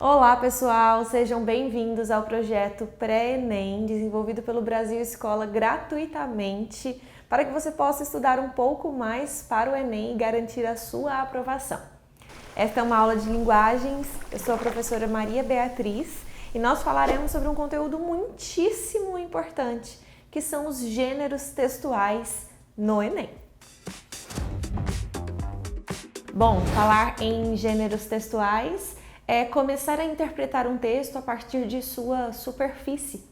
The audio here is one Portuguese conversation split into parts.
Olá pessoal, sejam bem-vindos ao projeto Pré-ENEM, desenvolvido pelo Brasil Escola gratuitamente, para que você possa estudar um pouco mais para o Enem e garantir a sua aprovação. Esta é uma aula de linguagens, eu sou a professora Maria Beatriz e nós falaremos sobre um conteúdo muitíssimo importante, que são os gêneros textuais no Enem. Bom, falar em gêneros textuais é começar a interpretar um texto a partir de sua superfície.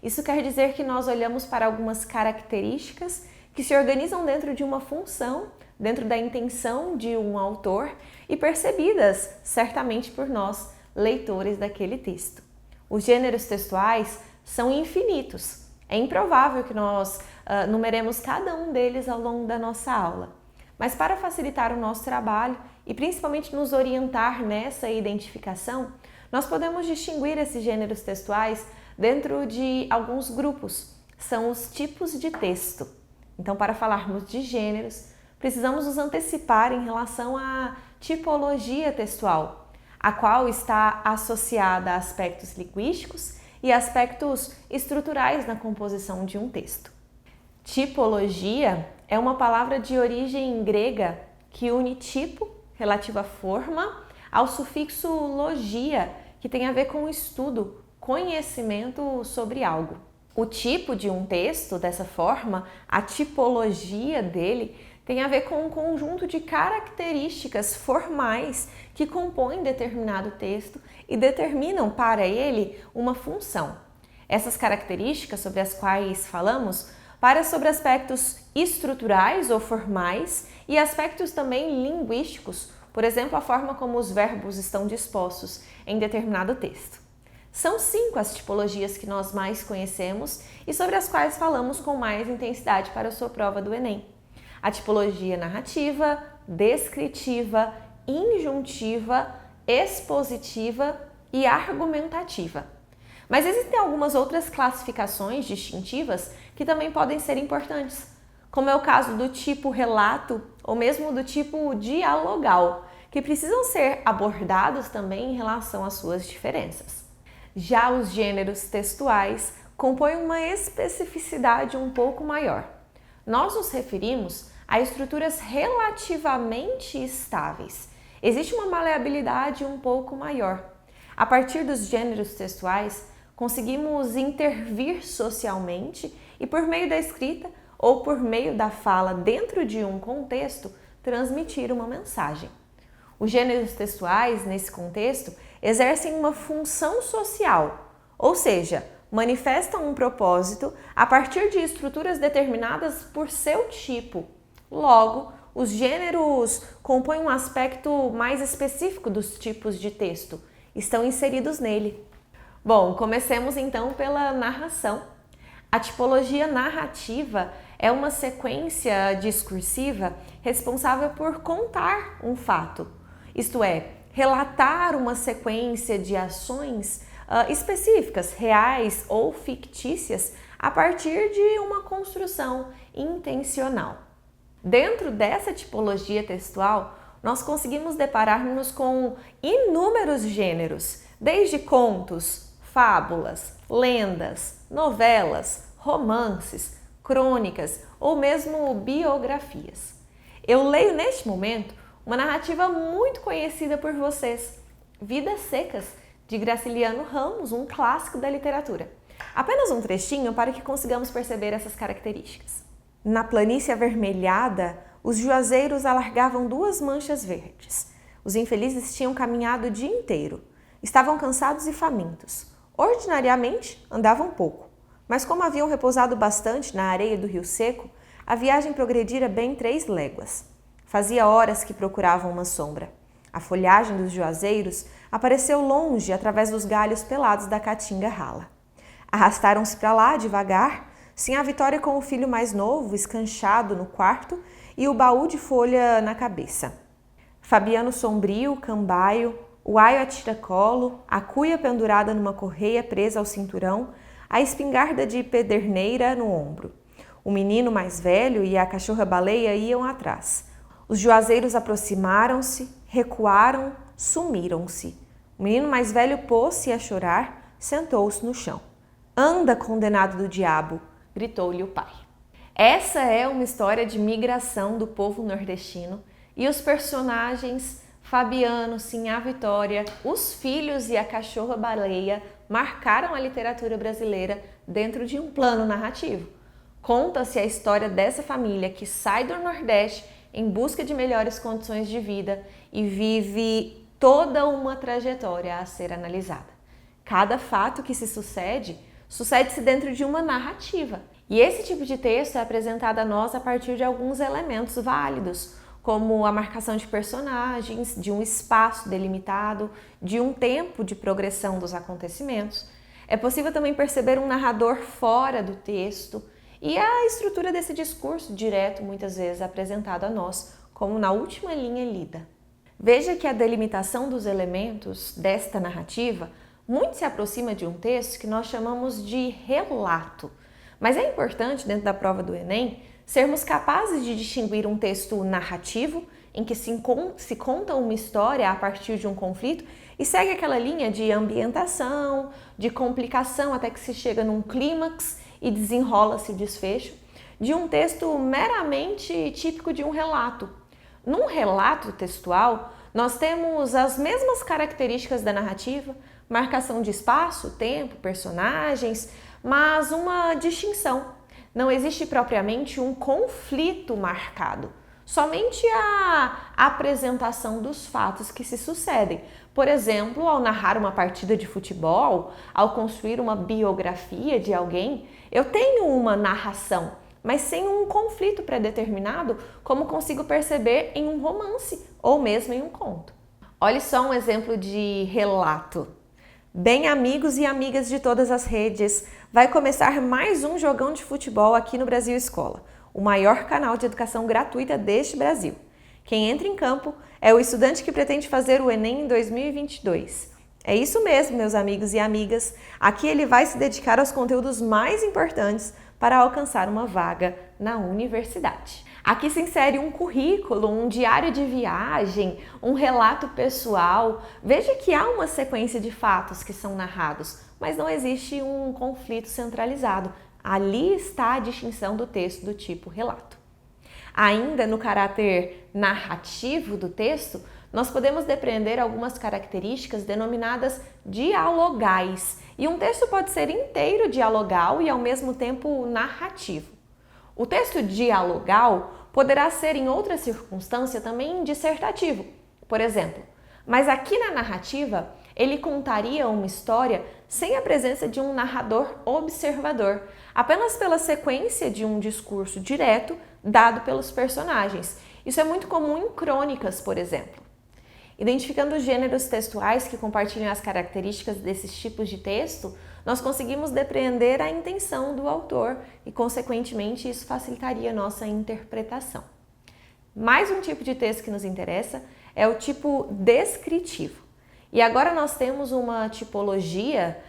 Isso quer dizer que nós olhamos para algumas características que se organizam dentro de uma função, dentro da intenção de um autor e percebidas certamente por nós, leitores daquele texto. Os gêneros textuais são infinitos. É improvável que nós numeremos cada um deles ao longo da nossa aula. Mas para facilitar o nosso trabalho e principalmente nos orientar nessa identificação, nós podemos distinguir esses gêneros textuais dentro de alguns grupos. São os tipos de texto. Então, para falarmos de gêneros, precisamos nos antecipar em relação à tipologia textual, a qual está associada a aspectos linguísticos e aspectos estruturais na composição de um texto. Tipologia é uma palavra de origem grega que une tipo, relativo à forma, ao sufixo logia, que tem a ver com estudo, conhecimento sobre algo. O tipo de um texto, dessa forma, a tipologia dele, tem a ver com um conjunto de características formais que compõem determinado texto e determinam para ele uma função. Essas características sobre as quais falamos para sobre aspectos estruturais ou formais e aspectos também linguísticos, por exemplo, a forma como os verbos estão dispostos em determinado texto. São 5 as tipologias que nós mais conhecemos e sobre as quais falamos com mais intensidade para a sua prova do Enem. A tipologia narrativa, descritiva, injuntiva, expositiva e argumentativa. Mas existem algumas outras classificações distintivas que também podem ser importantes, como é o caso do tipo relato ou mesmo do tipo dialogal, que precisam ser abordados também em relação às suas diferenças. Já os gêneros textuais compõem uma especificidade um pouco maior. Nós nos referimos a estruturas relativamente estáveis. Existe uma maleabilidade um pouco maior. A partir dos gêneros textuais, conseguimos intervir socialmente e, por meio da escrita ou por meio da fala dentro de um contexto, transmitir uma mensagem. Os gêneros textuais, nesse contexto, exercem uma função social, ou seja, manifestam um propósito a partir de estruturas determinadas por seu tipo. Logo, os gêneros compõem um aspecto mais específico dos tipos de texto, estão inseridos nele. Bom, comecemos então pela narração. A tipologia narrativa é uma sequência discursiva responsável por contar um fato, isto é, relatar uma sequência de ações específicas, reais ou fictícias, a partir de uma construção intencional. Dentro dessa tipologia textual, nós conseguimos deparar-nos com inúmeros gêneros, desde contos, fábulas, lendas, novelas, romances, crônicas ou mesmo biografias. Eu leio neste momento uma narrativa muito conhecida por vocês, Vidas Secas, de Graciliano Ramos, um clássico da literatura. Apenas um trechinho para que consigamos perceber essas características. Na planície avermelhada, os juazeiros alargavam 2 manchas verdes. Os infelizes tinham caminhado o dia inteiro. Estavam cansados e famintos. Ordinariamente, andavam pouco, mas como haviam repousado bastante na areia do rio seco, a viagem progredira bem 3 léguas. Fazia horas que procuravam uma sombra. A folhagem dos juazeiros apareceu longe através dos galhos pelados da caatinga rala. Arrastaram-se para lá devagar, sem a Vitória com o filho mais novo escanchado no quarto e o baú de folha na cabeça. Fabiano sombrio, cambaio, o aio a tiracolo, a cuia pendurada numa correia presa ao cinturão, a espingarda de pederneira no ombro. O menino mais velho e a cachorra-baleia iam atrás. Os juazeiros aproximaram-se, recuaram, sumiram-se. O menino mais velho pôs-se a chorar, sentou-se no chão. Anda, condenado do diabo! Gritou-lhe o pai. Essa é uma história de migração do povo nordestino e os personagens Fabiano, Sinhá Vitória, os filhos e a cachorra-baleia marcaram a literatura brasileira dentro de um plano narrativo. Conta-se a história dessa família que sai do Nordeste em busca de melhores condições de vida e vive toda uma trajetória a ser analisada. Cada fato que se sucede-se dentro de uma narrativa. E esse tipo de texto é apresentado a nós a partir de alguns elementos válidos, como a marcação de personagens, de um espaço delimitado, de um tempo de progressão dos acontecimentos. É possível também perceber um narrador fora do texto e a estrutura desse discurso direto, muitas vezes apresentado a nós, como na última linha lida. Veja que a delimitação dos elementos desta narrativa muito se aproxima de um texto que nós chamamos de relato. Mas é importante, dentro da prova do Enem, sermos capazes de distinguir um texto narrativo, em que se conta uma história a partir de um conflito e segue aquela linha de ambientação, de complicação até que se chega num clímax e desenrola-se o desfecho, de um texto meramente típico de um relato. Num relato textual, nós temos as mesmas características da narrativa, marcação de espaço, tempo, personagens, mas uma distinção. Não existe propriamente um conflito marcado, somente a apresentação dos fatos que se sucedem. Por exemplo, ao narrar uma partida de futebol, ao construir uma biografia de alguém, eu tenho uma narração, mas sem um conflito pré-determinado, como consigo perceber em um romance ou mesmo em um conto. Olhe só um exemplo de relato. Bem, amigos e amigas de todas as redes, vai começar mais um jogão de futebol aqui no Brasil Escola, o maior canal de educação gratuita deste Brasil. Quem entra em campo é o estudante que pretende fazer o Enem em 2022. É isso mesmo, meus amigos e amigas. Aqui ele vai se dedicar aos conteúdos mais importantes para alcançar uma vaga na universidade. Aqui se insere um currículo, um diário de viagem, um relato pessoal. Veja que há uma sequência de fatos que são narrados, mas não existe um conflito centralizado. Ali está a distinção do texto do tipo relato. Ainda no caráter narrativo do texto, nós podemos depreender algumas características denominadas dialogais. E um texto pode ser inteiro dialogal e ao mesmo tempo narrativo. O texto dialogal poderá ser, em outra circunstância, também dissertativo. Por exemplo, mas aqui na narrativa, ele contaria uma história sem a presença de um narrador observador, apenas pela sequência de um discurso direto dado pelos personagens. Isso é muito comum em crônicas, por exemplo. Identificando os gêneros textuais que compartilham as características desses tipos de texto, nós conseguimos depreender a intenção do autor e, consequentemente, isso facilitaria a nossa interpretação. Mais um tipo de texto que nos interessa é o tipo descritivo. E agora nós temos uma tipologia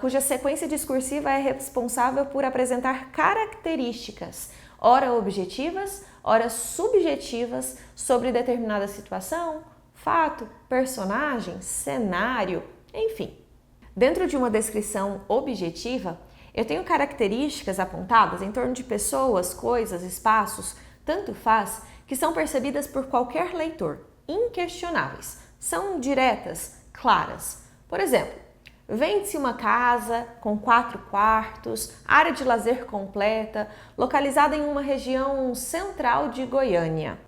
cuja sequência discursiva é responsável por apresentar características, ora objetivas, ora subjetivas, sobre determinada situação, fato, personagem, cenário, enfim. Dentro de uma descrição objetiva, eu tenho características apontadas em torno de pessoas, coisas, espaços, tanto faz, que são percebidas por qualquer leitor, inquestionáveis. São diretas, claras. Por exemplo, vende-se uma casa com 4 quartos, área de lazer completa, localizada em uma região central de Goiânia.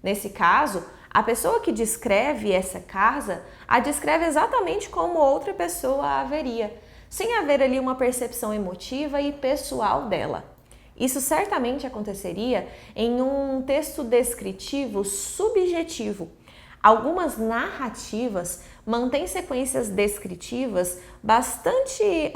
Nesse caso, a pessoa que descreve essa casa a descreve exatamente como outra pessoa a veria, sem haver ali uma percepção emotiva e pessoal dela. Isso certamente aconteceria em um texto descritivo subjetivo. Algumas narrativas mantêm sequências descritivas bastante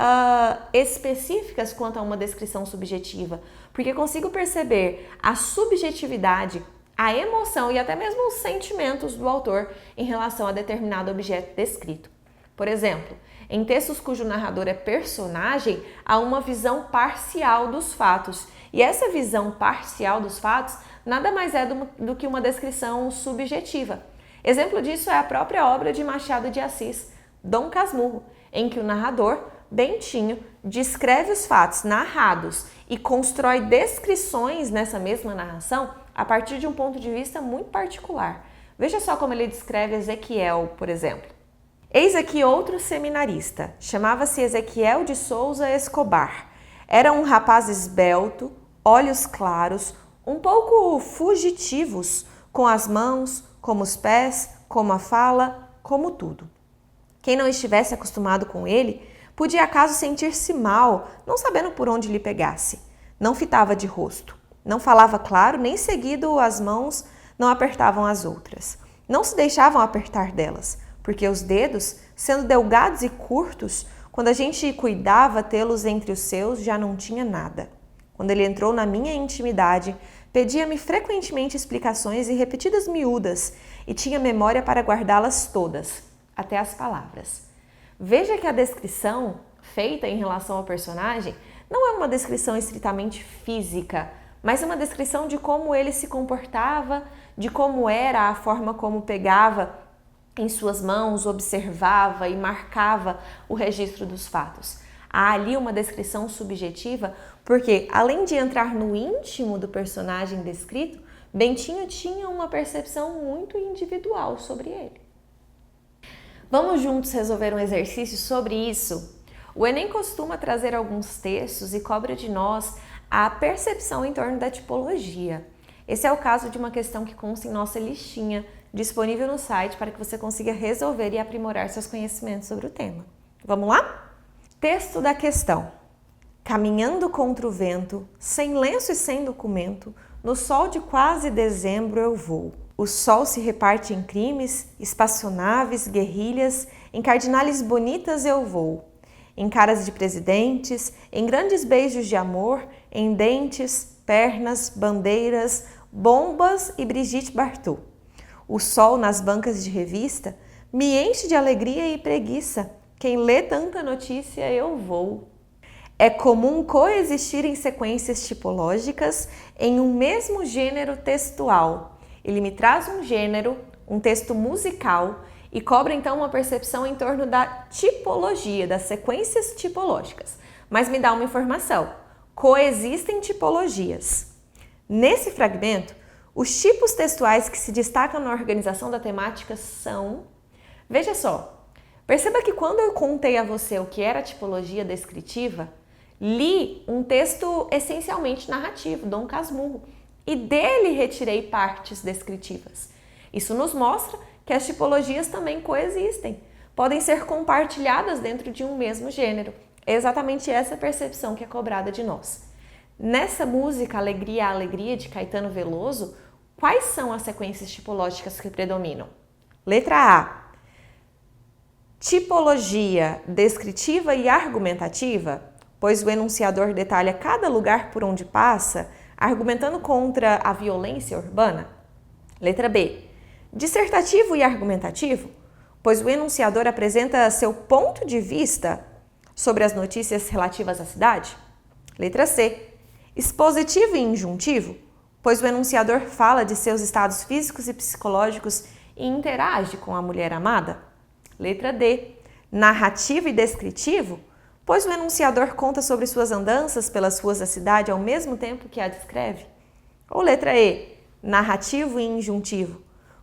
específicas quanto a uma descrição subjetiva, porque consigo perceber a subjetividade, a emoção e até mesmo os sentimentos do autor em relação a determinado objeto descrito. Por exemplo, em textos cujo narrador é personagem, há uma visão parcial dos fatos. E essa visão parcial dos fatos nada mais é do que uma descrição subjetiva. Exemplo disso é a própria obra de Machado de Assis, Dom Casmurro, em que o narrador, Bentinho, descreve os fatos narrados e constrói descrições nessa mesma narração a partir de um ponto de vista muito particular. Veja só como ele descreve Ezequiel, por exemplo. Eis aqui outro seminarista, chamava-se Ezequiel de Souza Escobar. Era um rapaz esbelto, olhos claros, um pouco fugitivos, com as mãos, como os pés, como a fala, como tudo. Quem não estivesse acostumado com ele, podia acaso sentir-se mal, não sabendo por onde lhe pegasse. Não fitava de rosto, não falava claro, nem seguido as mãos não apertavam as outras. Não se deixavam apertar delas, porque os dedos, sendo delgados e curtos, quando a gente cuidava tê-los entre os seus, já não tinha nada. Quando ele entrou na minha intimidade, pedia-me frequentemente explicações e repetidas miúdas, e tinha memória para guardá-las todas, até as palavras. Veja que a descrição feita em relação ao personagem não é uma descrição estritamente física, mas uma descrição de como ele se comportava, de como era a forma como pegava em suas mãos, observava e marcava o registro dos fatos. Há ali uma descrição subjetiva, porque além de entrar no íntimo do personagem descrito, Bentinho tinha uma percepção muito individual sobre ele. Vamos juntos resolver um exercício sobre isso? O Enem costuma trazer alguns textos e cobra de nós a percepção em torno da tipologia. Esse é o caso de uma questão que consta em nossa listinha, disponível no site para que você consiga resolver e aprimorar seus conhecimentos sobre o tema. Vamos lá? Texto da questão. Caminhando contra o vento, sem lenço e sem documento, no sol de quase dezembro eu vou. O sol se reparte em crimes, espaçonaves, guerrilhas, em cardinales bonitas eu vou. Em caras de presidentes, em grandes beijos de amor, em dentes, pernas, bandeiras, bombas e Brigitte Bardot. O sol nas bancas de revista me enche de alegria e preguiça. Quem lê tanta notícia eu vou. É comum coexistir em sequências tipológicas em um mesmo gênero textual. Ele me traz um gênero, um texto musical e cobra então uma percepção em torno da tipologia, das sequências tipológicas. Mas me dá uma informação: coexistem tipologias. Nesse fragmento, os tipos textuais que se destacam na organização da temática são... Veja só, perceba que quando eu contei a você o que era tipologia descritiva, li um texto essencialmente narrativo, Dom Casmurro, e dele retirei partes descritivas. Isso nos mostra que as tipologias também coexistem, podem ser compartilhadas dentro de um mesmo gênero. É exatamente essa percepção que é cobrada de nós. Nessa música Alegria, Alegria, de Caetano Veloso, quais são as sequências tipológicas que predominam? Letra A. Tipologia descritiva e argumentativa, pois o enunciador detalha cada lugar por onde passa, argumentando contra a violência urbana. Letra B. Dissertativo e argumentativo, pois o enunciador apresenta seu ponto de vista sobre as notícias relativas à cidade. Letra C. Expositivo e injuntivo, pois o enunciador fala de seus estados físicos e psicológicos e interage com a mulher amada. Letra D. Narrativo e descritivo, pois o enunciador conta sobre suas andanças pelas ruas da cidade ao mesmo tempo que a descreve. Ou letra E. Narrativo e injuntivo,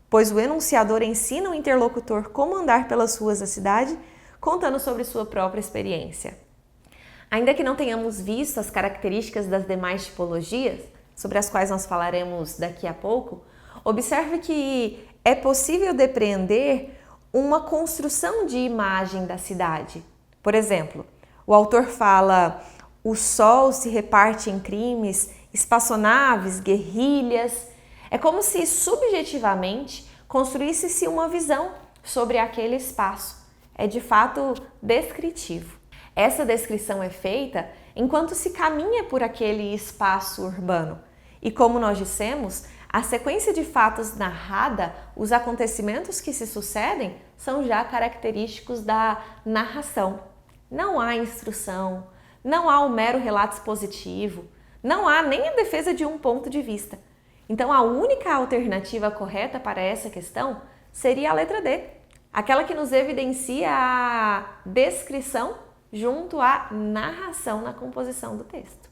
pois o enunciador ensina o interlocutor como andar pelas ruas da cidade, contando sobre sua própria experiência. Ainda que não tenhamos visto as características das demais tipologias, sobre as quais nós falaremos daqui a pouco, observe que é possível depreender uma construção de imagem da cidade. Por exemplo, o autor fala: o sol se reparte em crimes, espaçonaves, guerrilhas. É como se subjetivamente construísse-se uma visão sobre aquele espaço. É de fato descritivo. Essa descrição é feita enquanto se caminha por aquele espaço urbano. E como nós dissemos, a sequência de fatos narrada, os acontecimentos que se sucedem, são já característicos da narração. Não há instrução, não há o mero relato expositivo, não há nem a defesa de um ponto de vista. Então, a única alternativa correta para essa questão seria a letra D, aquela que nos evidencia a descrição junto à narração na composição do texto.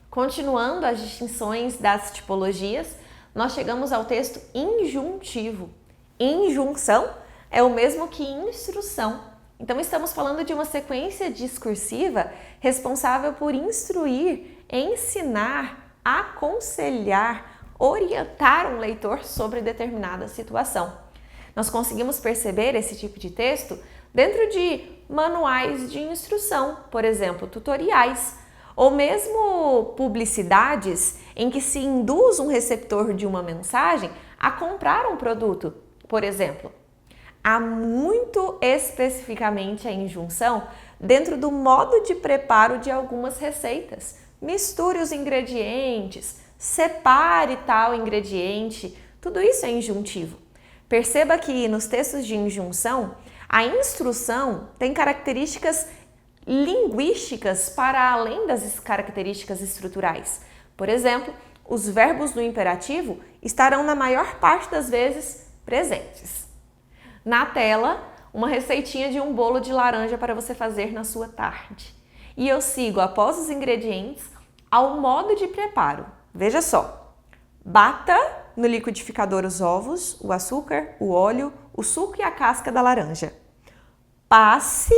Continuando as distinções das tipologias, nós chegamos ao texto injuntivo. Injunção é o mesmo que instrução. Então, estamos falando de uma sequência discursiva responsável por instruir, ensinar, aconselhar, orientar um leitor sobre determinada situação. Nós conseguimos perceber esse tipo de texto dentro de manuais de instrução, por exemplo, tutoriais, ou mesmo publicidades em que se induz um receptor de uma mensagem a comprar um produto, por exemplo. Há muito especificamente a injunção dentro do modo de preparo de algumas receitas. Misture os ingredientes, separe tal ingrediente, tudo isso é injuntivo. Perceba que nos textos de injunção, a instrução tem características linguísticas para além das características estruturais. Por exemplo, os verbos no imperativo estarão na maior parte das vezes presentes. Na tela, uma receitinha de um bolo de laranja para você fazer na sua tarde. E eu sigo, após os ingredientes, ao modo de preparo. Veja só, bata no liquidificador os ovos, o açúcar, o óleo, o suco e a casca da laranja. Passe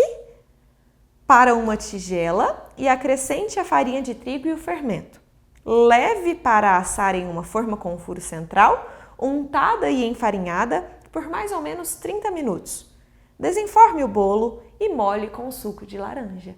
para uma tigela e acrescente a farinha de trigo e o fermento. Leve para assar em uma forma com furo central, untada e enfarinhada por mais ou menos 30 minutos. Desenforme o bolo e molhe com o suco de laranja.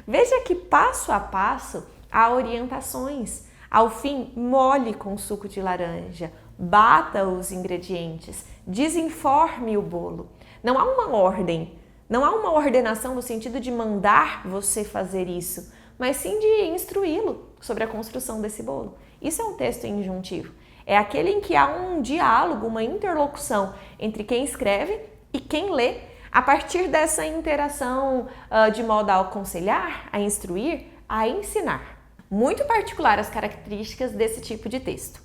Veja que passo a passo há orientações. Ao fim, molhe com o suco de laranja, bata os ingredientes, desenforme o bolo. Não há uma ordem, não há uma ordenação no sentido de mandar você fazer isso, mas sim de instruí-lo sobre a construção desse bolo. Isso é um texto injuntivo. É aquele em que há um diálogo, uma interlocução entre quem escreve e quem lê, a partir dessa interação de modo a aconselhar, a instruir, a ensinar. Muito particular as características desse tipo de texto.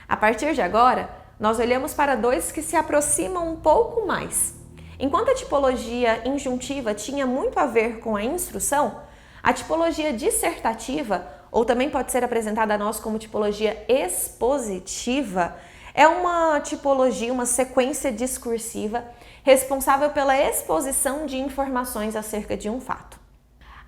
A partir de agora, nós olhamos para dois que se aproximam um pouco mais. Enquanto a tipologia injuntiva tinha muito a ver com a instrução, a tipologia dissertativa, ou também pode ser apresentada a nós como tipologia expositiva, é uma tipologia, uma sequência discursiva responsável pela exposição de informações acerca de um fato.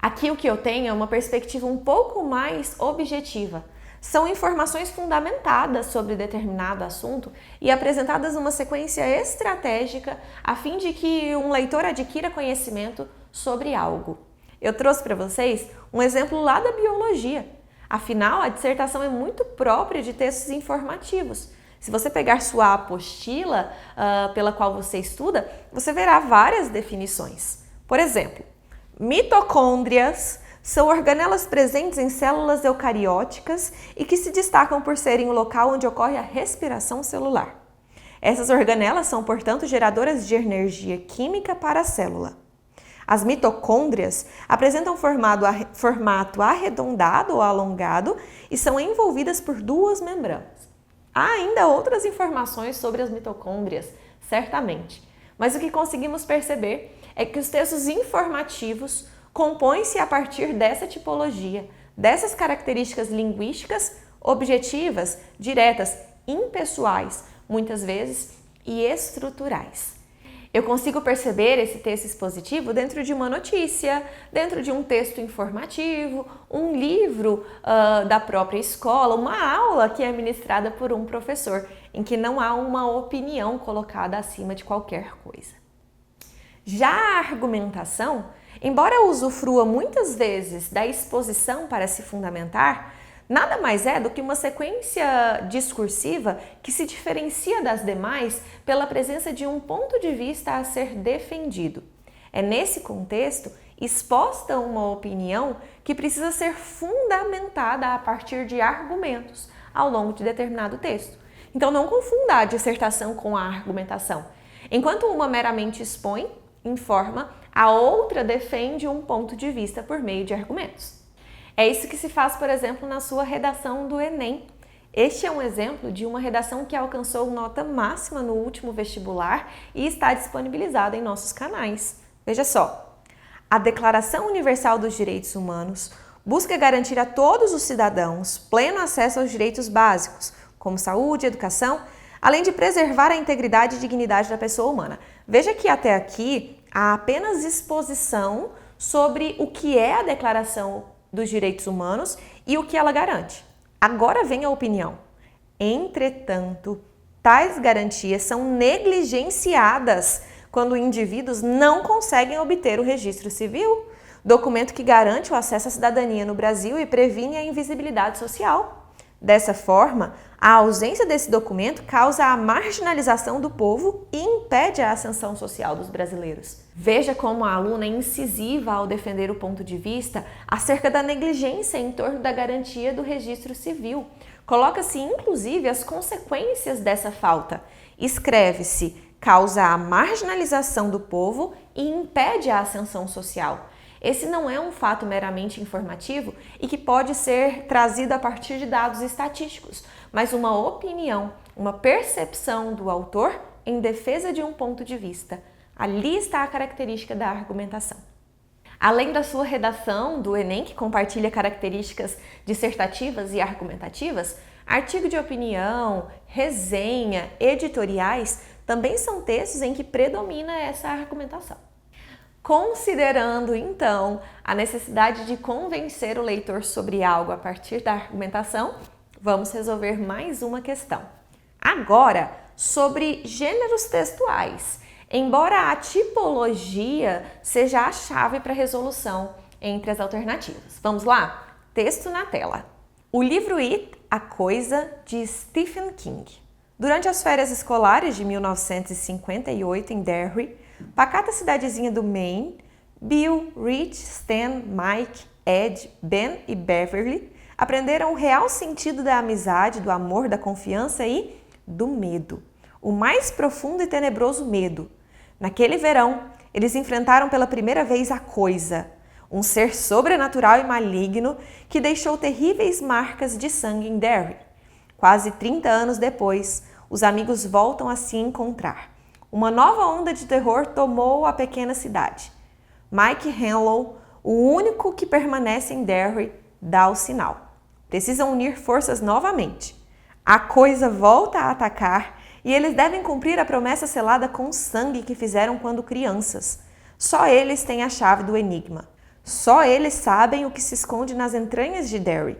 Aqui o que eu tenho é uma perspectiva um pouco mais objetiva. São informações fundamentadas sobre determinado assunto e apresentadas numa sequência estratégica a fim de que um leitor adquira conhecimento sobre algo. Eu trouxe para vocês um exemplo lá da biologia. Afinal, a dissertação é muito própria de textos informativos. Se você pegar sua apostila pela qual você estuda, você verá várias definições. Por exemplo, mitocôndrias são organelas presentes em células eucarióticas e que se destacam por serem o local onde ocorre a respiração celular. Essas organelas são, portanto, geradoras de energia química para a célula. As mitocôndrias apresentam formato arredondado ou alongado e são envolvidas por duas membranas. Há ainda outras informações sobre as mitocôndrias, certamente, mas o que conseguimos perceber é que os textos informativos compõem-se a partir dessa tipologia, dessas características linguísticas objetivas, diretas, impessoais, muitas vezes, e estruturais. Eu consigo perceber esse texto expositivo dentro de uma notícia, dentro de um texto informativo, um livro da própria escola, uma aula que é ministrada por um professor, em que não há uma opinião colocada acima de qualquer coisa. Já a argumentação, embora usufrua muitas vezes da exposição para se fundamentar, nada mais é do que uma sequência discursiva que se diferencia das demais pela presença de um ponto de vista a ser defendido. É nesse contexto exposta uma opinião que precisa ser fundamentada a partir de argumentos ao longo de determinado texto. Então não confunda a dissertação com a argumentação. Enquanto uma meramente expõe, informa, a outra defende um ponto de vista por meio de argumentos. É isso que se faz, por exemplo, na sua redação do Enem. Este é um exemplo de uma redação que alcançou nota máxima no último vestibular e está disponibilizada em nossos canais. Veja só, a Declaração Universal dos Direitos Humanos busca garantir a todos os cidadãos pleno acesso aos direitos básicos, como saúde, educação, além de preservar a integridade e dignidade da pessoa humana. Veja que até aqui há apenas exposição sobre o que é a Declaração dos Direitos Humanos e o que ela garante. Agora vem a opinião. Entretanto, tais garantias são negligenciadas quando indivíduos não conseguem obter o registro civil, documento que garante o acesso à cidadania no Brasil e previne a invisibilidade social. Dessa forma, a ausência desse documento causa a marginalização do povo e impede a ascensão social dos brasileiros. Veja como a aluna é incisiva ao defender o ponto de vista acerca da negligência em torno da garantia do registro civil. Coloca-se, inclusive, as consequências dessa falta. Escreve-se: causa a marginalização do povo e impede a ascensão social. Esse não é um fato meramente informativo e que pode ser trazido a partir de dados estatísticos, mas uma opinião, uma percepção do autor em defesa de um ponto de vista. Ali está a característica da argumentação. Além da sua redação do Enem, que compartilha características dissertativas e argumentativas, artigo de opinião, resenha, editoriais também são textos em que predomina essa argumentação. Considerando, então, a necessidade de convencer o leitor sobre algo a partir da argumentação, vamos resolver mais uma questão. Agora, sobre gêneros textuais. Embora a tipologia seja a chave para a resolução entre as alternativas. Vamos lá? Texto na tela. O livro It, A Coisa, de Stephen King. Durante as férias escolares de 1958 em Derry, pacata cidadezinha do Maine, Bill, Rich, Stan, Mike, Ed, Ben e Beverly aprenderam o real sentido da amizade, do amor, da confiança e do medo. O mais profundo e tenebroso medo. Naquele verão, eles enfrentaram pela primeira vez a Coisa, um ser sobrenatural e maligno que deixou terríveis marcas de sangue em Derry. Quase 30 anos depois, os amigos voltam a se encontrar. Uma nova onda de terror tomou a pequena cidade. Mike Hanlow, o único que permanece em Derry, dá o sinal. Precisam unir forças novamente. A Coisa volta a atacar e eles devem cumprir a promessa selada com sangue que fizeram quando crianças. Só eles têm a chave do enigma. Só eles sabem o que se esconde nas entranhas de Derry.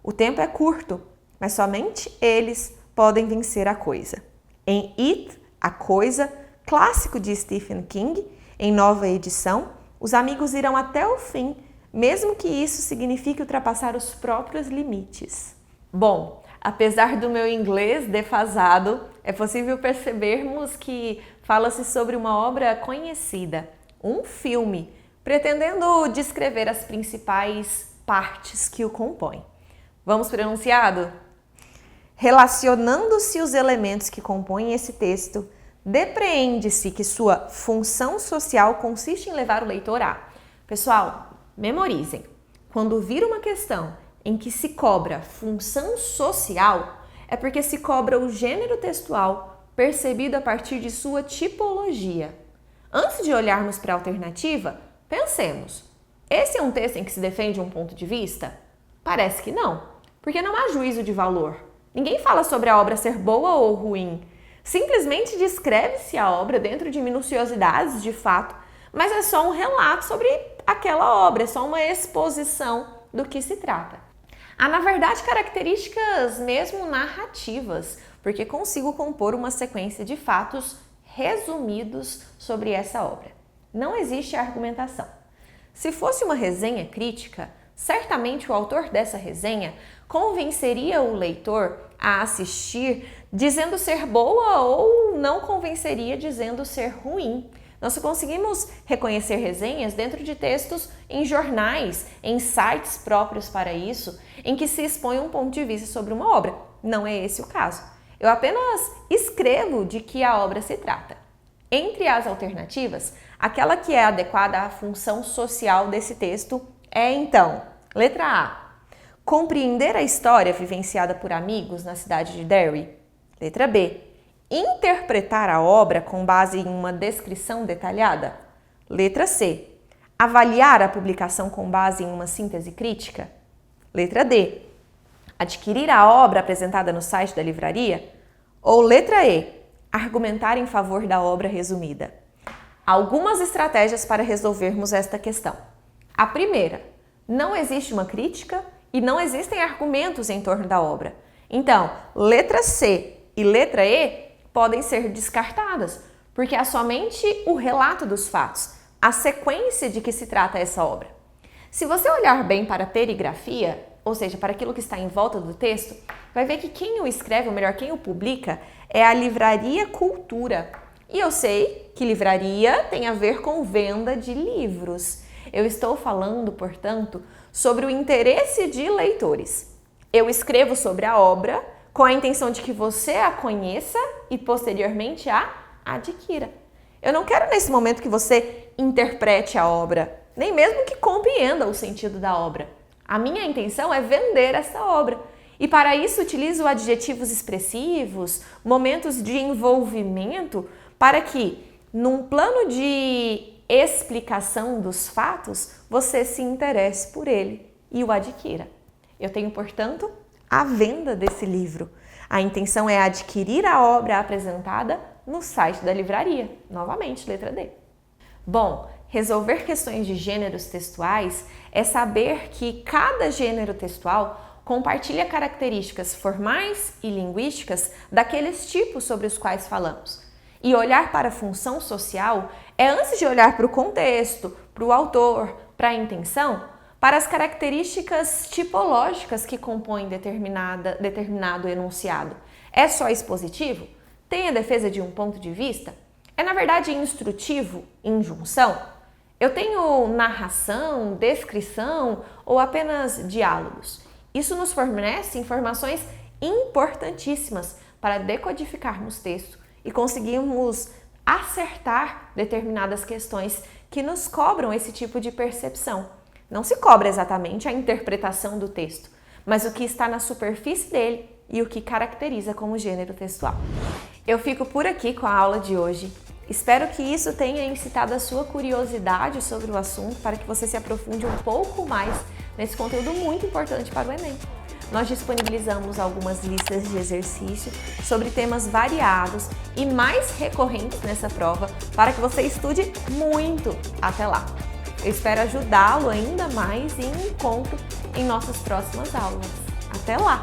O tempo é curto, mas somente eles podem vencer a Coisa. Em It, A Coisa, clássico de Stephen King, em nova edição, os amigos irão até o fim, mesmo que isso signifique ultrapassar os próprios limites. Bom, apesar do meu inglês defasado, é possível percebermos que fala-se sobre uma obra conhecida, um filme, pretendendo descrever as principais partes que o compõem. Vamos para o enunciado? Relacionando-se os elementos que compõem esse texto, depreende-se que sua função social consiste em levar o leitor a... Pessoal, memorizem. Quando vir uma questão em que se cobra função social, é porque se cobra o gênero textual percebido a partir de sua tipologia. Antes de olharmos para a alternativa, pensemos. Esse é um texto em que se defende um ponto de vista? Parece que não, porque não há juízo de valor. Ninguém fala sobre a obra ser boa ou ruim. Simplesmente descreve-se a obra dentro de minuciosidades de fato, mas é só um relato sobre aquela obra, é só uma exposição do que se trata. Há, na verdade, características mesmo narrativas, porque consigo compor uma sequência de fatos resumidos sobre essa obra. Não existe argumentação. Se fosse uma resenha crítica, certamente o autor dessa resenha convenceria o leitor a assistir dizendo ser boa ou não convenceria dizendo ser ruim. Nós conseguimos reconhecer resenhas dentro de textos em jornais, em sites próprios para isso, em que se expõe um ponto de vista sobre uma obra. Não é esse o caso. Eu apenas escrevo de que a obra se trata. Entre as alternativas, aquela que é adequada à função social desse texto é, então, letra A. Compreender a história vivenciada por amigos na cidade de Derry. Letra B. Interpretar a obra com base em uma descrição detalhada. Letra C. Avaliar a publicação com base em uma síntese crítica. Letra D. Adquirir a obra apresentada no site da livraria. Ou letra E. Argumentar em favor da obra resumida. Algumas estratégias para resolvermos esta questão. A primeira, não existe uma crítica e não existem argumentos em torno da obra. Então, letra C e letra E podem ser descartadas, porque há somente o relato dos fatos, a sequência de que se trata essa obra. Se você olhar bem para a perigrafia, ou seja, para aquilo que está em volta do texto, vai ver que quem o escreve, ou melhor, quem o publica, é a Livraria Cultura. E eu sei que livraria tem a ver com venda de livros. Eu estou falando, portanto, sobre o interesse de leitores. Eu escrevo sobre a obra com a intenção de que você a conheça e posteriormente a adquira. Eu não quero nesse momento que você interprete a obra, nem mesmo que compreenda o sentido da obra. A minha intenção é vender essa obra. E para isso utilizo adjetivos expressivos, momentos de envolvimento, para que, num plano de explicação dos fatos, você se interesse por ele e o adquira. Eu tenho, portanto, a venda desse livro. A intenção é adquirir a obra apresentada no site da livraria. Novamente, letra D. Bom, resolver questões de gêneros textuais é saber que cada gênero textual compartilha características formais e linguísticas daqueles tipos sobre os quais falamos. E olhar para a função social é antes de olhar para o contexto, para o autor, para a intenção, para as características tipológicas que compõem determinado enunciado. É só expositivo? Tem a defesa de um ponto de vista? É, na verdade, instrutivo, injunção? Eu tenho narração, descrição ou apenas diálogos? Isso nos fornece informações importantíssimas para decodificarmos texto e conseguirmos acertar determinadas questões que nos cobram esse tipo de percepção. Não se cobra exatamente a interpretação do texto, mas o que está na superfície dele e o que caracteriza como gênero textual. Eu fico por aqui com a aula de hoje. Espero que isso tenha incitado a sua curiosidade sobre o assunto para que você se aprofunde um pouco mais nesse conteúdo muito importante para o Enem. Nós disponibilizamos algumas listas de exercício sobre temas variados e mais recorrentes nessa prova para que você estude muito até lá. Eu espero ajudá-lo ainda mais e encontro em nossas próximas aulas. Até lá!